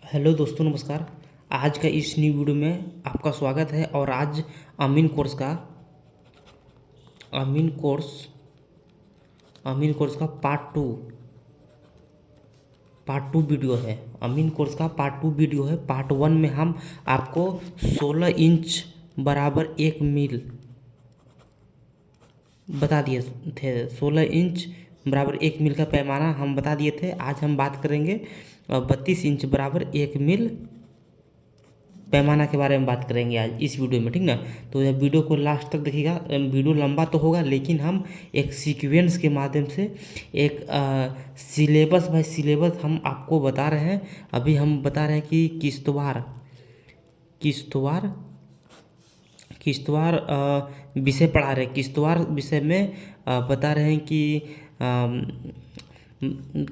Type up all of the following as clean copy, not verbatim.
Hello दोस्तों, नमस्कार। आज का इस न्यू वीडियो में आपका स्वागत है। और आज अमीन कोर्स का अमीन कोर्स अमीन कोर्स का पार्ट टू वीडियो है। अमीन कोर्स का पार्ट टू वीडियो है। पार्ट वन में हम आपको 16 इंच बराबर 1 मील बता दिए थे। 16 इंच बराबर 1 मील का पैमाना हम बता दिए थे। आज हम बात करेंगे 32 इंच बराबर 1 मील पैमाना के बारे में बात करेंगे आज इस वीडियो में, ठीक ना। तो यह वीडियो को लास्ट तक देखिएगा। वीडियो लंबा तो होगा, लेकिन हम एक सीक्वेंस के माध्यम से एक सिलेबस बाय सिलेबस हम आपको बता रहे हैं। अभी हम बता रहे हैं कि किश्तवार किश्तवार विषय पढ़ा रहे हैं। किश्तवार विषय में बता रहे हैं कि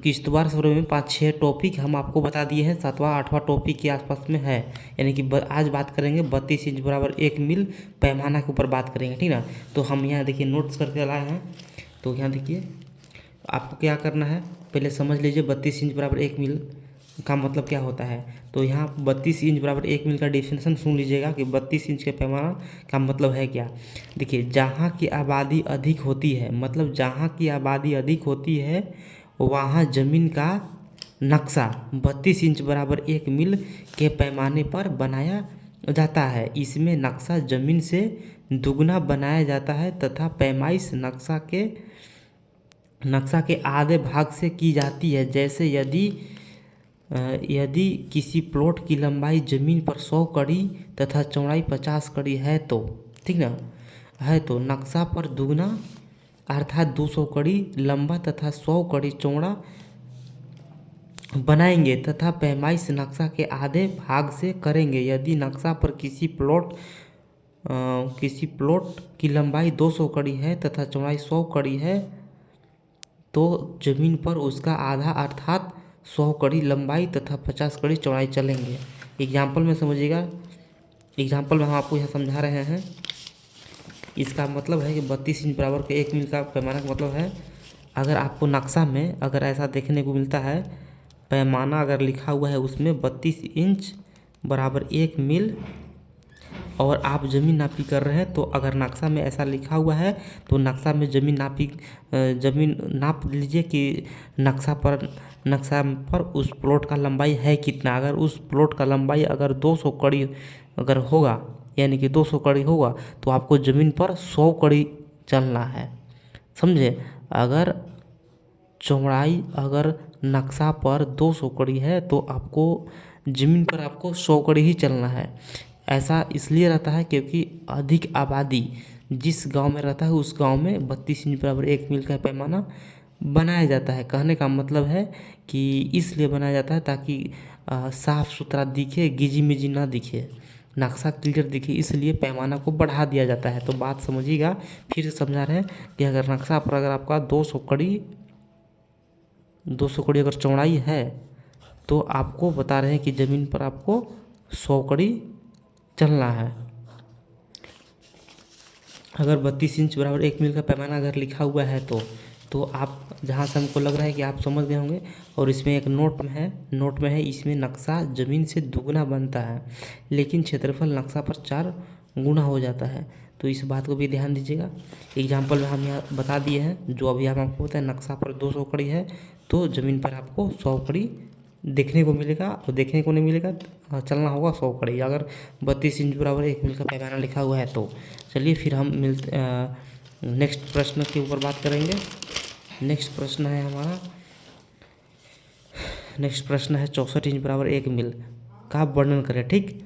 किश्तवार सौरे में 5-6 टॉपिक हम आपको बता दिए हैं। 7वां 8वां टॉपिक के आसपास में है। यानी कि आज बात करेंगे 32 इंच बराबर 1 मील पैमाना के ऊपर बात करेंगे, ठीक ना। तो हम यहाँ देखिए नोट्स करके लाए हैं। तो यहाँ देखिए आपको क्या करना है, पहले समझ लीजिए 32 इंच बराबर 1 मील का मतलब क्या होता है। तो यहाँ 32 इंच बराबर 1 मील का डेफिनेशन सुन लीजिएगा कि 32 इंच के पैमाना का मतलब है क्या। देखिए, जहाँ की आबादी अधिक होती है, मतलब जहाँ की आबादी अधिक होती है वहाँ ज़मीन का नक्शा 32 इंच बराबर 1 मील के पैमाने पर बनाया जाता है। इसमें नक्शा ज़मीन से दुगना बनाया जाता है तथा पैमाइश नक्शा के आधे भाग से की जाती है। जैसे यदि किसी प्लॉट की लंबाई ज़मीन पर 100 कड़ी तथा चौड़ाई 50 कड़ी है तो, ठीक ना, है तो नक्शा पर दुगना अर्थात 200 कड़ी लंबा तथा 100 कड़ी चौड़ा बनाएंगे तथा पैमाइश नक्शा के आधे भाग से करेंगे। यदि नक्शा पर किसी प्लॉट की लंबाई 200 कड़ी है तथा चौड़ाई 100 कड़ी है तो ज़मीन पर उसका आधा अर्थात 100 कड़ी लंबाई तथा 50 कड़ी चौड़ाई चलेंगे। एग्जाम्पल में समझिएगा। एग्जाम्पल में हम आपको यहाँ समझा रहे हैं। इसका मतलब है कि 32 इंच बराबर के 1 मील का पैमाना का मतलब है, अगर आपको नक्शा में अगर ऐसा देखने को मिलता है, पैमाना अगर लिखा हुआ है उसमें 32 इंच बराबर 1 मील और आप ज़मीन नापी कर रहे हैं, तो अगर नक्शा में ऐसा लिखा हुआ है तो नक्शा में ज़मीन नाप लीजिए कि नक्शा पर उस प्लॉट का लंबाई है कितना। अगर उस प्लॉट का लंबाई अगर 200 कड़ी अगर होगा, यानी कि 200 कड़ी होगा, तो आपको ज़मीन पर 100 कड़ी चलना है, समझे। अगर चौड़ाई अगर नक्शा पर 200 कड़ी है तो आपको ज़मीन पर आपको 100 कड़ी ही चलना है। ऐसा इसलिए रहता है क्योंकि अधिक आबादी जिस गांव में रहता है उस गांव में 32 इंच बराबर 1 मील का पैमाना बनाया जाता है। कहने का मतलब है कि इसलिए बनाया जाता है ताकि साफ़ सुथरा दिखे, गिजी मिजी ना दिखे, नक्शा क्लियर दिखे, इसलिए पैमाना को बढ़ा दिया जाता है। तो बात समझिएगा, फिर से समझा रहे हैं कि अगर नक्शा पर अगर आपका 200 कड़ी अगर चौड़ाई है तो आपको बता रहे हैं कि ज़मीन पर आपको 100 कड़ी चलना है। अगर 32 इंच बराबर 1 मील का पैमाना अगर लिखा हुआ है तो आप, जहाँ से हमको लग रहा है कि आप समझ गए होंगे। और इसमें एक नोट में है इसमें नक्शा ज़मीन से दुगना बनता है लेकिन क्षेत्रफल नक्शा पर 4 गुना हो जाता है। तो इस बात को भी ध्यान दीजिएगा। एग्जाम्पल में हम यहाँ बता दिए हैं, जो अभी हम आपको बताएं, नक्शा पर 200 कड़ी है तो ज़मीन पर आपको 100 कड़ी देखने को मिलेगा, और देखने को नहीं मिलेगा, चलना होगा 100 कड़ी। अगर 32 इंच बराबर 1 मील का पैमाना लिखा हुआ है तो चलिए फिर हम नेक्स्ट प्रश्न के ऊपर बात करेंगे। नेक्स्ट प्रश्न है 64 इंच बराबर 1 मील का वर्णन करें, ठीक।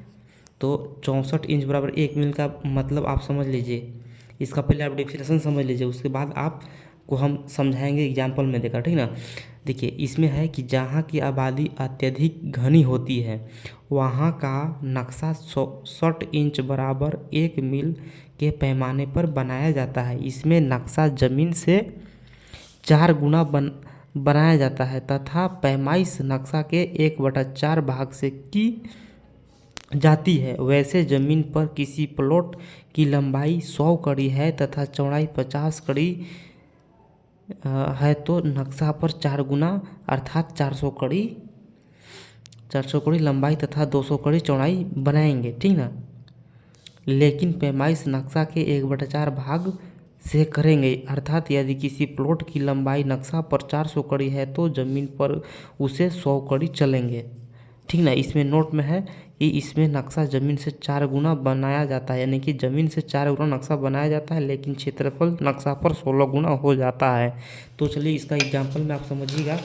तो 64 इंच बराबर 1 मील का मतलब आप समझ लीजिए। इसका पहले आप डेफिनेशन समझ लीजिए, उसके बाद आपको हम समझाएंगे एग्जाम्पल में देकर, ठीक ना। देखिए, इसमें है कि जहाँ की आबादी अत्यधिक घनी होती है वहाँ का नक्शा 60 इंच बराबर 1 मील के पैमाने पर बनाया जाता है। इसमें नक्शा ज़मीन से 4 गुना बनाया जाता है तथा पैमाइश नक्शा के 1/4 भाग से की जाती है। वैसे ज़मीन पर किसी प्लॉट की लंबाई 100 कड़ी है तथा चौड़ाई 50 कड़ी है तो नक्शा पर 4 गुना अर्थात 400 कड़ी 400 कड़ी लंबाई तथा 200 कड़ी चौड़ाई बनाएंगे, ठीक ना। लेकिन पैमाइश नक्शा के 1/4 भाग से करेंगे, अर्थात यदि किसी प्लॉट की लंबाई नक्शा पर 400 कड़ी है तो ज़मीन पर उसे 100 कड़ी चलेंगे, ठीक ना। इसमें नोट में है कि इसमें नक्शा ज़मीन से 4 गुना बनाया जाता है, यानी कि ज़मीन से 4 गुना नक्शा बनाया जाता है, लेकिन क्षेत्रफल नक्शा पर 16 गुना हो जाता है। तो चलिए इसका एग्जाम्पल में आप समझिएगा।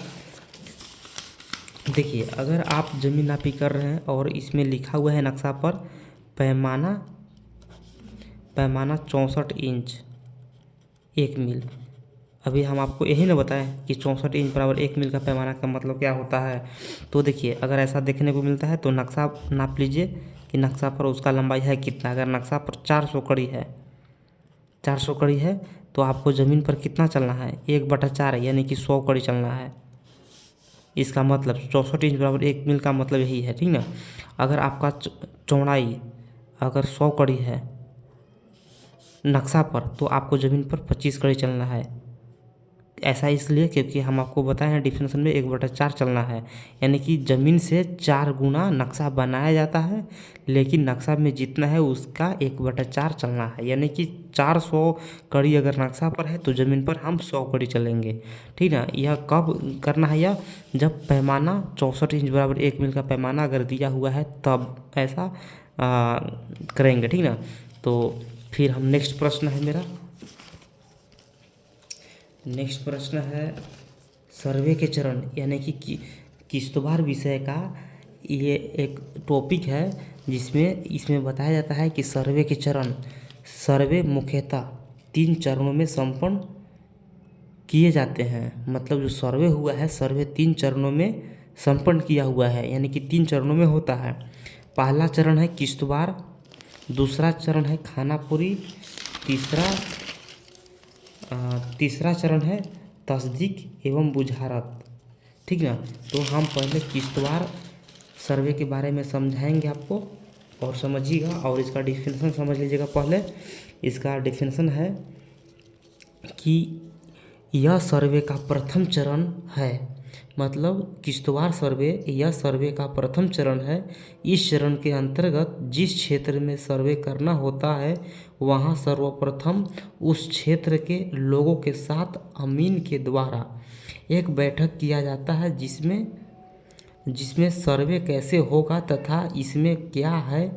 देखिए, अगर आप ज़मीन नापी कर रहे हैं और इसमें लिखा हुआ है नक्शा पर पैमाना 64 इंच 1 मील। अभी हम आपको यही ना बताएं कि 64 इंच बराबर 1 मील का पैमाना का मतलब क्या होता है। तो देखिए, अगर ऐसा देखने को मिलता है तो नक्शा नाप लीजिए कि नक्शा पर उसका लंबाई है कितना। अगर नक्शा पर 400 कड़ी है, 400 कड़ी है तो आपको ज़मीन पर कितना चलना है, 1/4 यानी कि 100 कड़ी चलना है। इसका मतलब 64 इंच बराबर 1 मील का मतलब यही है, ठीक ना। अगर आपका चौड़ाई अगर 100 कड़ी है नक्शा पर तो आपको ज़मीन पर 25 कड़ी चलना है। ऐसा इसलिए क्योंकि हम आपको बताए हैं डिफिनेशन में 1/4 चलना है, यानी कि ज़मीन से 4 गुना नक्शा बनाया जाता है, लेकिन नक्शा में जितना है उसका 1/4 चलना है, यानी कि 400 कड़ी अगर नक्शा पर है तो ज़मीन पर हम 100 कड़ी चलेंगे, ठीक ना। यह कब करना है, यह जब पैमाना 64 इंच बराबर 1 मील का पैमाना अगर दिया हुआ है तब ऐसा करेंगे, ठीक ना। तो फिर हम नेक्स्ट प्रश्न है मेरा, नेक्स्ट प्रश्न है सर्वे के चरण, यानी कि किश्तवाड़ विषय का ये एक टॉपिक है जिसमें इसमें बताया जाता है कि सर्वे के चरण, सर्वे मुख्यतः 3 चरणों में संपन्न किए जाते हैं। मतलब जो सर्वे हुआ है, सर्वे 3 चरणों में संपन्न किया हुआ है, यानी कि 3 चरणों में होता है। पहला चरण है किश्तवाड़, दूसरा चरण है खानापुरी, तीसरा चरण है तस्दीक एवं बुझारत, ठीक ना। तो हम पहले किश्तवाड़ सर्वे के बारे में समझाएंगे आपको और समझिएगा, और इसका डिफिनेशन समझ लीजिएगा। पहले इसका डिफिनेशन है कि यह सर्वे का प्रथम चरण है, मतलब किश्तवाड़ सर्वे यह सर्वे का प्रथम चरण है। इस चरण के अंतर्गत जिस क्षेत्र में सर्वे करना होता है वहाँ सर्वप्रथम उस क्षेत्र के लोगों के साथ अमीन के द्वारा एक बैठक किया जाता है, जिसमें सर्वे कैसे होगा तथा इसमें क्या है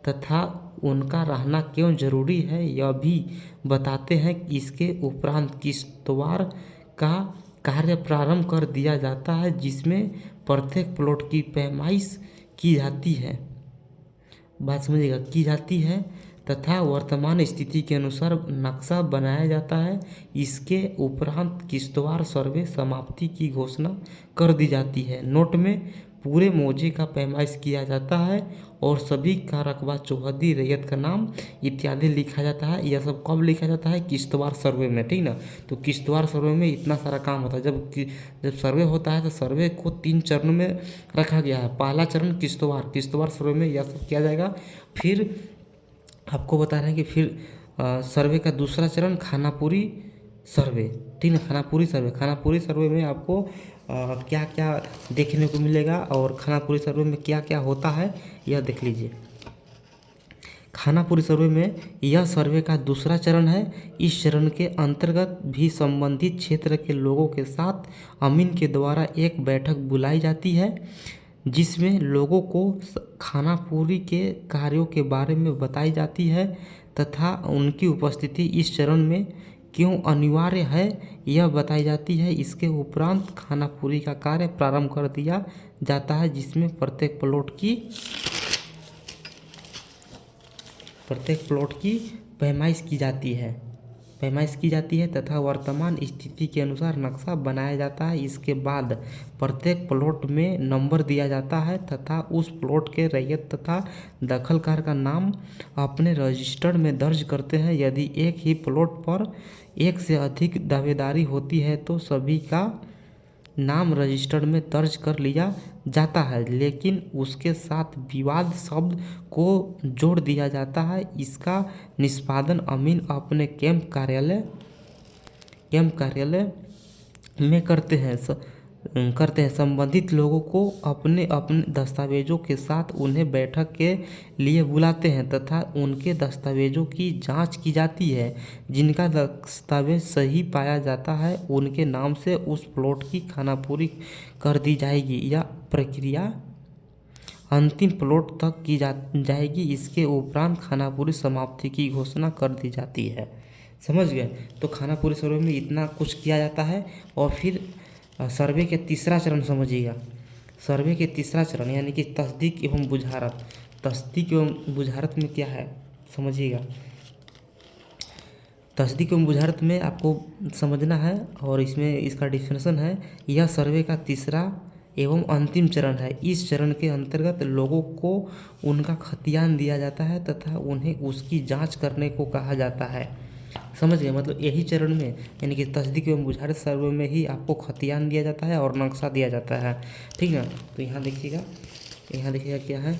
तथा उनका रहना क्यों जरूरी है यह भी बताते हैं। इसके उपरांत किश्तवाड़ का कार्य प्रारंभ कर दिया जाता है, जिसमें प्रत्येक प्लॉट की पैमाइश की जाती है, बात समझिएगा, की जाती है तथा वर्तमान स्थिति के अनुसार नक्शा बनाया जाता है। इसके उपरांत किश्तवाड़ सर्वे समाप्ति की घोषणा कर दी जाती है। नोट में पूरे मौजे का पैमाइश किया जाता है और सभी का रकबा, चौहद्दी, रैयत का नाम इत्यादि लिखा जाता है। यह सब कब लिखा जाता है, किश्तवाड़ सर्वे में, ठीक ना। तो किश्तवाड़ सर्वे में इतना सारा काम होता है। जब सर्वे होता है तो सर्वे को 3 चरणों में रखा गया है। पहला चरण किश्तवाड़ सर्वे में यह सब किया जाएगा। फिर आपको बता रहे हैं कि फिर सर्वे का दूसरा चरण खानापुरी सर्वे, ठीक है। खानापुरी सर्वे में आपको क्या क्या देखने को मिलेगा और खानापुरी सर्वे में क्या क्या होता है यह देख लीजिए। खानापुरी सर्वे में यह सर्वे का दूसरा चरण है। इस चरण के अंतर्गत भी संबंधित क्षेत्र के लोगों के साथ अमीन के द्वारा एक बैठक बुलाई जाती है, जिसमें लोगों को खानापुरी के कार्यों के बारे में बताई जाती है तथा उनकी उपस्थिति इस चरण में क्यों अनिवार्य है यह बताई जाती है। इसके उपरांत खानापुरी का कार्य प्रारंभ कर दिया जाता है, जिसमें प्रत्येक प्लॉट की पैमाइश की जाती है तथा वर्तमान स्थिति के अनुसार नक्शा बनाया जाता है। इसके बाद प्रत्येक प्लॉट में नंबर दिया जाता है तथा उस प्लॉट के रैयत तथा दखलकार का नाम अपने रजिस्टर में दर्ज करते हैं। यदि एक ही प्लॉट पर एक से अधिक दावेदारी होती है तो सभी का नाम रजिस्टर में दर्ज कर लिया जाता है, लेकिन उसके साथ विवाद शब्द को जोड़ दिया जाता है। इसका निष्पादन अमीन अपने कैंप कार्यालय में करते हैं। करते हैं। संबंधित लोगों को अपने अपने दस्तावेजों के साथ उन्हें बैठक के लिए बुलाते हैं तथा उनके दस्तावेजों की जांच की जाती है। जिनका दस्तावेज सही पाया जाता है उनके नाम से उस प्लॉट की खानापुरी कर दी जाएगी। यह प्रक्रिया अंतिम प्लॉट तक की जाएगी। इसके उपरांत खानापुरी समाप्ति की घोषणा कर दी जाती है। समझ गए? तो खानापुरी सर्वे में इतना कुछ किया जाता है। और फिर सर्वे के तीसरा चरण समझिएगा। सर्वे के तीसरा चरण यानी कि तस्दीक एवं बुझारत। तस्दीक एवं बुझारत में क्या है समझिएगा। तस्दीक एवं बुझारत में आपको समझना है और इसमें इसका डिफिनेशन है। यह सर्वे का तीसरा एवं अंतिम चरण है। इस चरण के अंतर्गत लोगों को उनका खतियान दिया जाता है तथा उन्हें उसकी जांच करने को कहा जाता है। समझ गए? मतलब यही चरण में यानी कि तस्दीक एवं बुझारत सर्वे में ही आपको खतियान दिया जाता है और नक्शा दिया जाता है। ठीक ना? तो यहाँ देखिएगा क्या है।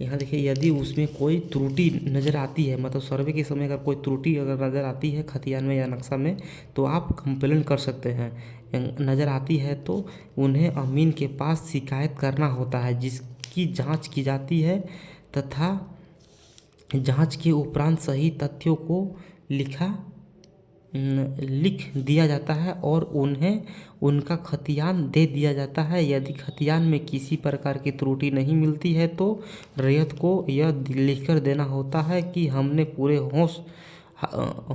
यहाँ देखिए, यदि उसमें कोई त्रुटि नज़र आती है, मतलब सर्वे के समय अगर कोई त्रुटि अगर नज़र आती है खतियान में या नक्शा में, तो आप कंप्लेंट कर सकते हैं। नज़र आती है तो उन्हें अमीन के पास शिकायत करना होता है, जिसकी जांच की जाती है तथा जांच के उपरांत सही तथ्यों को लिख दिया जाता है और उन्हें उनका खतियान दे दिया जाता है। यदि खतियान में किसी प्रकार की त्रुटि नहीं मिलती है तो रैयत को यह लिखकर देना होता है कि हमने पूरे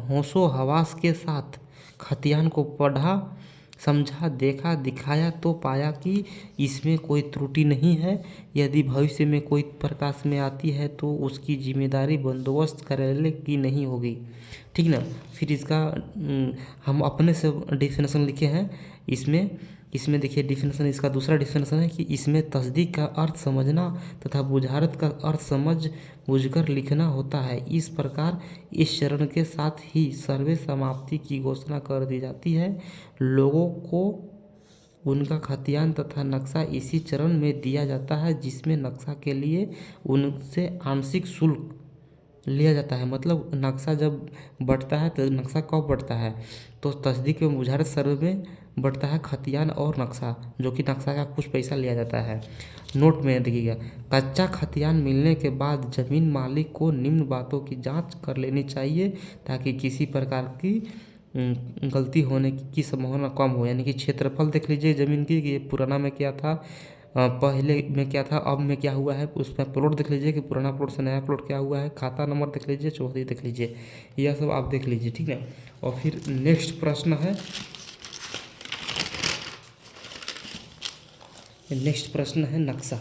होशो हवास के साथ खतियान को पढ़ा, समझा, देखा, दिखाया तो पाया कि इसमें कोई त्रुटि नहीं है। यदि भविष्य में कोई प्रकाश में आती है तो उसकी जिम्मेदारी बंदोबस्त कार्यालय की नहीं होगी। ठीक ना? फिर इसका हम अपने से डिफिनेशन लिखे हैं। इसमें देखिए डिफिनेशन, इसका दूसरा डिफिनेशन है कि इसमें तस्दीक का अर्थ समझना तथा बुझारत का अर्थ समझ बूझकर लिखना होता है। इस प्रकार इस चरण के साथ ही सर्वे समाप्ति की घोषणा कर दी जाती है। लोगों को उनका खतियान तथा नक्शा इसी चरण में दिया जाता है, जिसमें नक्शा के लिए उनसे आंशिक शुल्क लिया जाता है। मतलब नक्शा जब बढ़ता है तो नक्शा कब बढ़ता है, तो तस्दीक एवं बुझारत सर्वे में बढ़ता है खतियान और नक्शा, जो कि नक्शा का कुछ पैसा लिया जाता है। नोट में देखिएगा, कच्चा खतियान मिलने के बाद जमीन मालिक को निम्न बातों की जांच कर लेनी चाहिए ताकि किसी प्रकार की गलती होने की संभावना कम हो। यानी कि क्षेत्रफल देख लीजिए ज़मीन की, कि पुराना में क्या था, पहले में क्या था, अब में क्या हुआ है। उसमें प्लॉट देख लीजिए कि पुराना प्लॉट से नया प्लॉट क्या हुआ है। खाता नंबर देख लीजिए, चौहदी देख लीजिए, यह सब आप देख लीजिए। ठीक है? और फिर नेक्स्ट प्रश्न है नक्शा।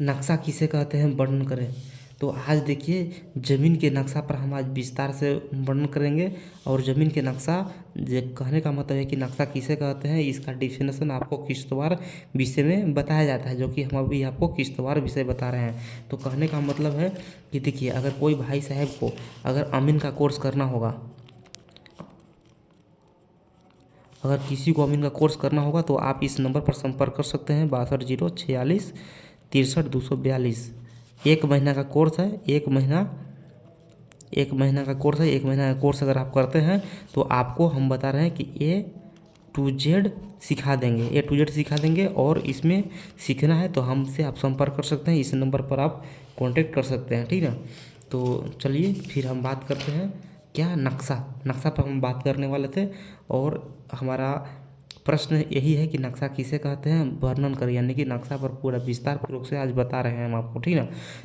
नक्शा किसे कहते हैं, वर्णन करें। तो आज देखिए ज़मीन के नक्शा पर हम आज विस्तार से वर्णन करेंगे। और ज़मीन के नक्शा कहने का मतलब है कि नक्शा किसे कहते हैं, इसका डिफिनेशन आपको किश्तवार विषय में बताया जाता है, जो कि हम अभी आपको किश्तवार विषय बता रहे हैं। तो कहने का मतलब है कि देखिए, अगर कोई भाई साहब को अगर अमीन का कोर्स करना होगा, अगर किसी को अमीन का कोर्स करना होगा तो आप इस नंबर पर संपर्क कर सकते हैं 62 046 63 242। एक महीना का कोर्स है। एक महीना का कोर्स अगर आप करते हैं तो आपको हम बता रहे हैं कि A to Z सिखा देंगे। और इसमें सीखना है तो हमसे आप संपर्क कर सकते हैं। इस नंबर पर आप कांटेक्ट कर सकते हैं। ठीक ना? तो चलिए फिर हम बात करते हैं क्या, नक्शा पर हम बात करने वाले थे। और हमारा प्रश्न यही है कि नक्शा किसे कहते हैं, वर्णन करें। यानी कि नक्शा पर पूरा विस्तार पूर्वक से आज बता रहे हैं हम आपको। ठीक ना?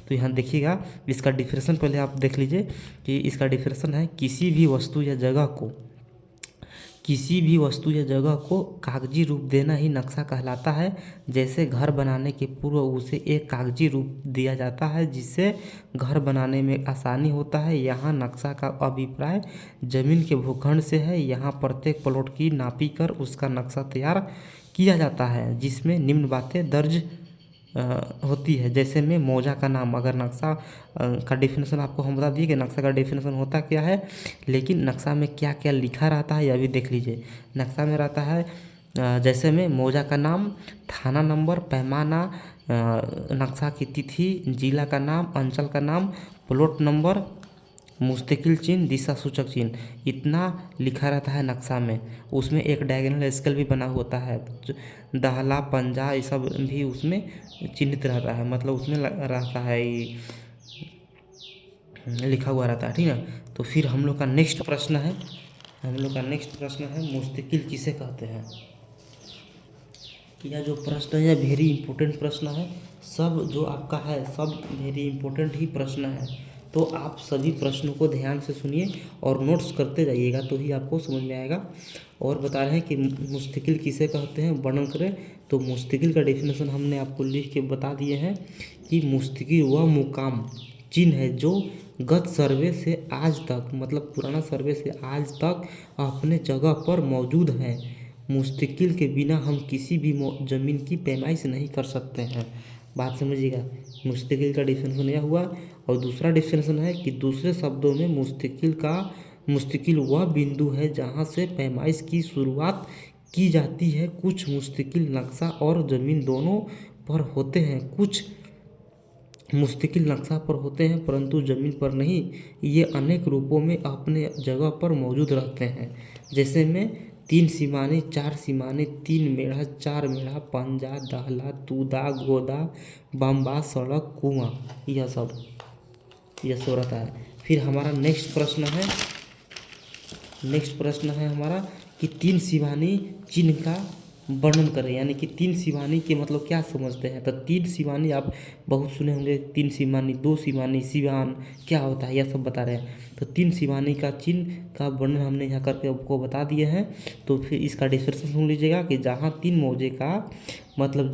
तो यहाँ देखिएगा, इसका डिफिनेशन पहले आप देख लीजिए कि इसका डिफिनेशन है, किसी भी वस्तु या जगह को कागजी रूप देना ही नक्शा कहलाता है। जैसे घर बनाने के पूर्व उसे एक कागजी रूप दिया जाता है जिससे घर बनाने में आसानी होता है। यहाँ नक्शा का अभिप्राय जमीन के भूखंड से है। यहाँ प्रत्येक प्लॉट की नापी कर उसका नक्शा तैयार किया जाता है, जिसमें निम्न बातें दर्ज होती है। जैसे में मौजा का नाम, अगर नक्शा का डिफिनेशन आपको हम बता दिए कि नक्शा का डिफिनेशन होता क्या है, लेकिन नक्शा में क्या क्या लिखा रहता है यह भी देख लीजिए। नक्शा में रहता है जैसे में मौजा का नाम, थाना नंबर, पैमाना, नक्शा की तिथि, जिला का नाम, अंचल का नाम, प्लॉट नंबर, मुस्तकिल चिन्ह, दिशा सूचक चिन्ह, इतना लिखा रहता है नक्शा में। उसमें एक डायगोनल स्केल भी बना होता है, दाहला पंजा ये सब भी उसमें चिन्हित रहता है, मतलब उसमें रहता है, ये लिखा हुआ रहता है, ठीक ना। तो फिर हम लोग का नेक्स्ट प्रश्न है, मुस्तकिल किसे कहते हैं। यह जो प्रश्न है यह वेरी इंपॉर्टेंट प्रश्न है। सब जो आपका है सब वेरी इंपॉर्टेंट ही प्रश्न है। तो आप सभी प्रश्नों को ध्यान से सुनिए और नोट्स करते जाइएगा, तो ही आपको समझ में आएगा। और बता रहे हैं कि मुस्तकिल किसे कहते हैं, वर्णन करें। तो मुस्तकिल का डेफिनेशन हमने आपको लिख के बता दिए हैं कि मुस्तकिल वह मुकाम चिन्ह है जो गत सर्वे से आज तक, मतलब पुराना सर्वे से आज तक अपने जगह पर मौजूद है। मुस्तकिल के बिना हम किसी भी ज़मीन की पैमाइश नहीं कर सकते हैं। बात समझिएगा, मुस्तकिल का डिफिनेशन यह हुआ। और दूसरा डिफिनेशन है कि दूसरे शब्दों में मुस्तकिल वह बिंदु है जहाँ से पैमाइश की शुरुआत की जाती है। कुछ मुस्तकिल नक्शा और ज़मीन दोनों पर होते हैं, कुछ मुस्तकिल नक्शा पर होते हैं परंतु ज़मीन पर नहीं। ये अनेक रूपों में अपने जगह पर मौजूद रहते हैं, जैसे में 3 सीमानी, 4 सीमानी, 3 मेढ़ा, 4 मेढ़ा, पंजा, दाहला, तूदा, गोदा, बम्बा, सड़क, कुआं, यह सब रहता है। फिर हमारा नेक्स्ट प्रश्न है हमारा कि 3 सीमानी चिन्ह का वर्णन करें, यानी कि 3 सीमानी के मतलब क्या समझते हैं। तो 3 सीमानी आप बहुत सुने होंगे, 3 सीमानी, 2 सीमानी, सीवान क्या होता है, यह सब बता रहे हैं। तो 3 सीमानी का चिन्ह का वर्णन हमने यहाँ करके आपको बता दिए हैं। तो फिर इसका डिस्क्रिप्शन सुन लीजिएगा कि जहाँ 3 मौजे का मतलब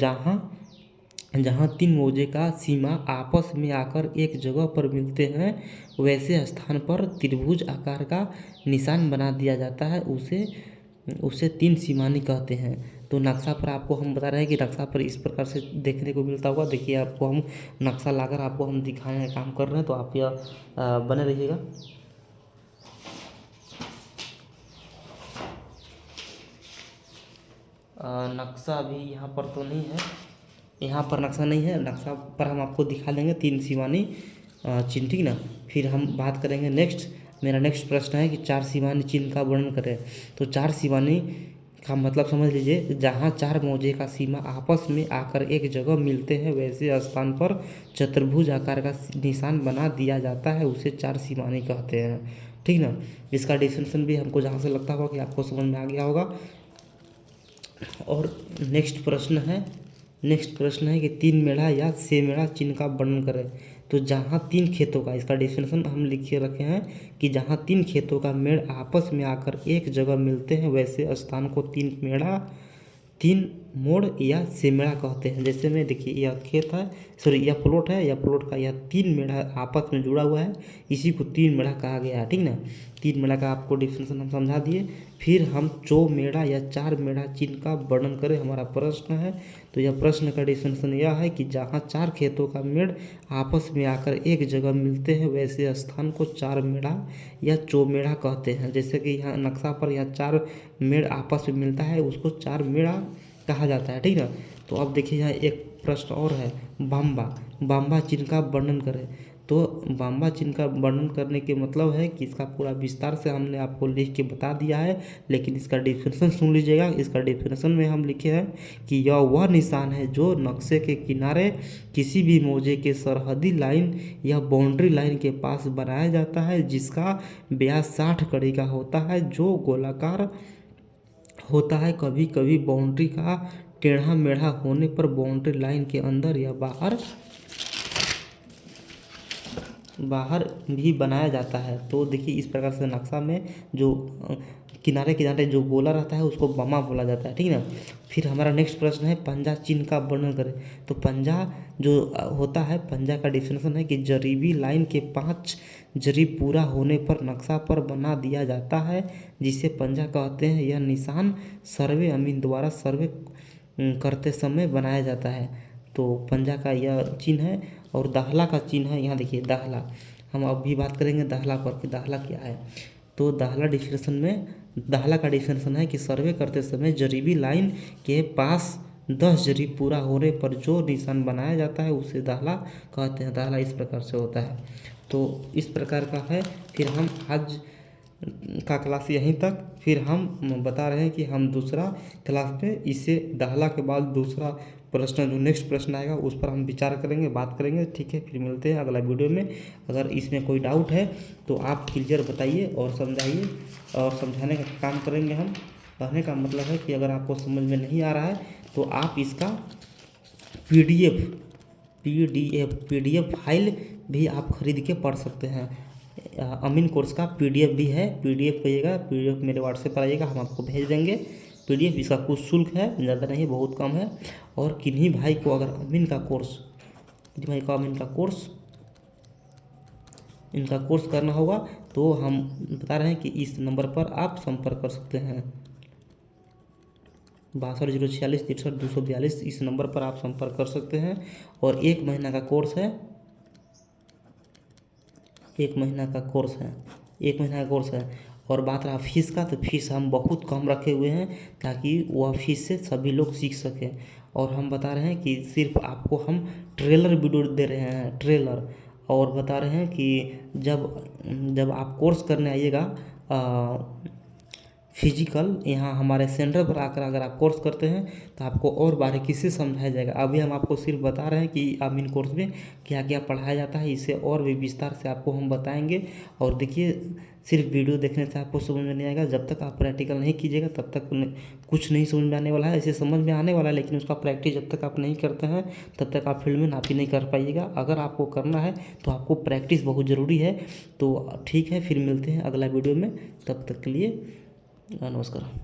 जहाँ 3 मौजे का सीमा आपस में आकर एक जगह पर मिलते हैं, वैसे स्थान पर त्रिभुज आकार का निशान बना दिया जाता है, उसे 3 सीमानी कहते हैं। तो नक्शा पर आपको हम बता रहे हैं कि नक्शा पर इस प्रकार से देखने को मिलता होगा। देखिए, आपको हम नक्शा लाकर आपको हम दिखाने का काम कर रहे हैं, तो आप यह बने रहिएगा। नक्शा अभी यहाँ पर तो नहीं है, यहाँ पर नक्शा नहीं है। नक्शा पर हम आपको दिखा देंगे 3 सीमानी चिन्ह, ठीक ना। फिर हम बात करेंगे मेरा नेक्स्ट प्रश्न है कि 4 सीमानी चिन्ह का वर्णन करें। तो 4 सीमानी का मतलब समझ लीजिए, जहाँ 4 मौजे का सीमा आपस में आकर एक जगह मिलते हैं, वैसे स्थान पर चतुर्भुज आकार का निशान बना दिया जाता है, उसे 4 सीमानी कहते हैं, ठीक ना। इसका डिफिनेशन भी हमको जहाँ से लगता होगा कि आपको समझ में आ गया होगा। और नेक्स्ट प्रश्न है कि 3 मेढ़ा या 6 मेढ़ा चिन्ह का वर्णन करें। तो जहाँ 3 खेतों का, इसका डेफिनेशन हम लिख के रखे हैं कि जहाँ 3 खेतों का मेढ़ आपस में आकर एक जगह मिलते हैं, वैसे स्थान को 3 मोड़ या सेमेड़ा कहते हैं। जैसे में देखिए, यह खेत है, यह प्लॉट है, यह प्लॉट का यह 3 मेढ़ा आपस में जुड़ा हुआ है, इसी को 3 मेढ़ा कहा गया है, ठीक ना। 3 मेढ़ा का आपको डिफिनेशन हम समझा दिए। फिर हम चौमेढ़ा या 4 मेढ़ा चिन्ह का वर्णन करें, हमारा प्रश्न है। तो यह प्रश्न का डिफिनेशन यह है कि जहाँ 4 खेतों का मेढ़ आपस में आकर एक जगह मिलते हैं, वैसे स्थान को 4 मेढ़ा या चौमेढ़ा कहते हैं। जैसे कि यहाँ नक्शा पर यह 4 मेढ़ आपस में मिलता है, उसको 4 मेढ़ा कहा जाता है, ठीक ना। तो अब देखिए, यहाँ एक प्रश्न और है, बाम्बा चिन्ह का वर्णन करें। तो बाम्बा चिन्ह का वर्णन करने के मतलब है कि इसका पूरा विस्तार से हमने आपको लिख के बता दिया है, लेकिन इसका डेफिनेशन सुन लीजिएगा। इसका डेफिनेशन में हम लिखे हैं कि यह वह निशान है जो नक्शे के किनारे किसी भी मौजे के सरहदी लाइन या बाउंड्री लाइन के पास बनाया जाता है, जिसका व्यास 60 कड़ी का होता है, जो गोलाकार होता है। कभी कभी बाउंड्री का टेढ़ा मेढ़ा होने पर बाउंड्री लाइन के अंदर या बाहर भी बनाया जाता है। तो देखिए, इस प्रकार से नक्शा में जो किनारे किनारे जो गोला रहता है उसको बमा बोला जाता है, ठीक ना। फिर हमारा नेक्स्ट प्रश्न है, पंजा चिन्ह का वर्णन करें। तो पंजा जो होता है, पंजा का डिफिनेशन है कि जरीबी लाइन के 5 जरीब पूरा होने पर नक्शा पर बना दिया जाता है, जिसे पंजा कहते हैं। यह निशान सर्वे अमीन द्वारा सर्वे करते समय बनाया जाता है। तो पंजा का यह चिन्ह है। और दाहला का चिन्ह है, यहाँ देखिए दाहला, हम अभी बात करेंगे दाहला पर कि दाहला क्या है। तो दाहला का डिफिनेशन है कि सर्वे करते समय जरीबी लाइन के पास 10 जरीब पूरा होने पर जो निशान बनाया जाता है, उसे दाहला कहते हैं। दाहला इस प्रकार से होता है। तो इस प्रकार का है। फिर हम आज का क्लास यहीं तक। फिर हम बता रहे हैं कि हम दूसरा क्लास पे इसे दाखला के बाद दूसरा प्रश्न जो नेक्स्ट प्रश्न आएगा उस पर हम विचार करेंगे, बात करेंगे। ठीक है, फिर मिलते हैं अगला वीडियो में। अगर इसमें कोई डाउट है तो आप क्लियर बताइए और समझाइए, और समझाने का काम करेंगे हम। कहने का मतलब है कि अगर आपको समझ में नहीं आ रहा है तो आप इसका पीडीएफ फाइल भी आप खरीद के पढ़ सकते हैं। अमीन कोर्स का पीडीएफ भी है, पीडीएफ कहिएगा, पीडीएफ मेरे व्हाट्सएप पर आइएगा, हम आपको भेज देंगे पीडीएफ। इसका कुछ शुल्क है, ज़्यादा नहीं, बहुत कम है। और किन्हीं भाई को अगर अमीन का कोर्स, इनका कोर्स करना होगा तो हम बता रहे हैं कि इस नंबर पर आप संपर्क कर सकते हैं, 62 046 63 242। इस नंबर पर आप संपर्क कर सकते हैं। और 1 महीना का कोर्स है, 1 महीना का कोर्स है। और बात रहा फीस का, तो फीस हम बहुत कम रखे हुए हैं ताकि वह फीस से सभी लोग सीख सकें। और हम बता रहे हैं कि सिर्फ आपको हम ट्रेलर वीडियो दे रहे हैं, ट्रेलर। और बता रहे हैं कि जब आप कोर्स करने आइएगा फिजिकल, यहाँ हमारे सेंटर पर आकर अगर आप कोर्स करते हैं तो आपको और बारीकी से समझाया जाएगा। अभी हम आपको सिर्फ बता रहे हैं कि अमीन कोर्स में क्या क्या पढ़ाया जाता है, इसे और भी विस्तार से आपको हम बताएंगे। और देखिए, सिर्फ वीडियो देखने से आपको समझ में नहीं आएगा, जब तक आप प्रैक्टिकल नहीं कीजिएगा तब तक कुछ नहीं समझ में आने वाला है। ऐसे समझ में आने वाला है, लेकिन उसका प्रैक्टिस जब तक आप नहीं करते हैं तब तक आप फील्ड में नापी नहीं कर पाइएगा। अगर आपको करना है तो आपको प्रैक्टिस बहुत ज़रूरी है। तो ठीक है, फिर मिलते हैं अगला वीडियो में, तब तक के लिए नमस्कार।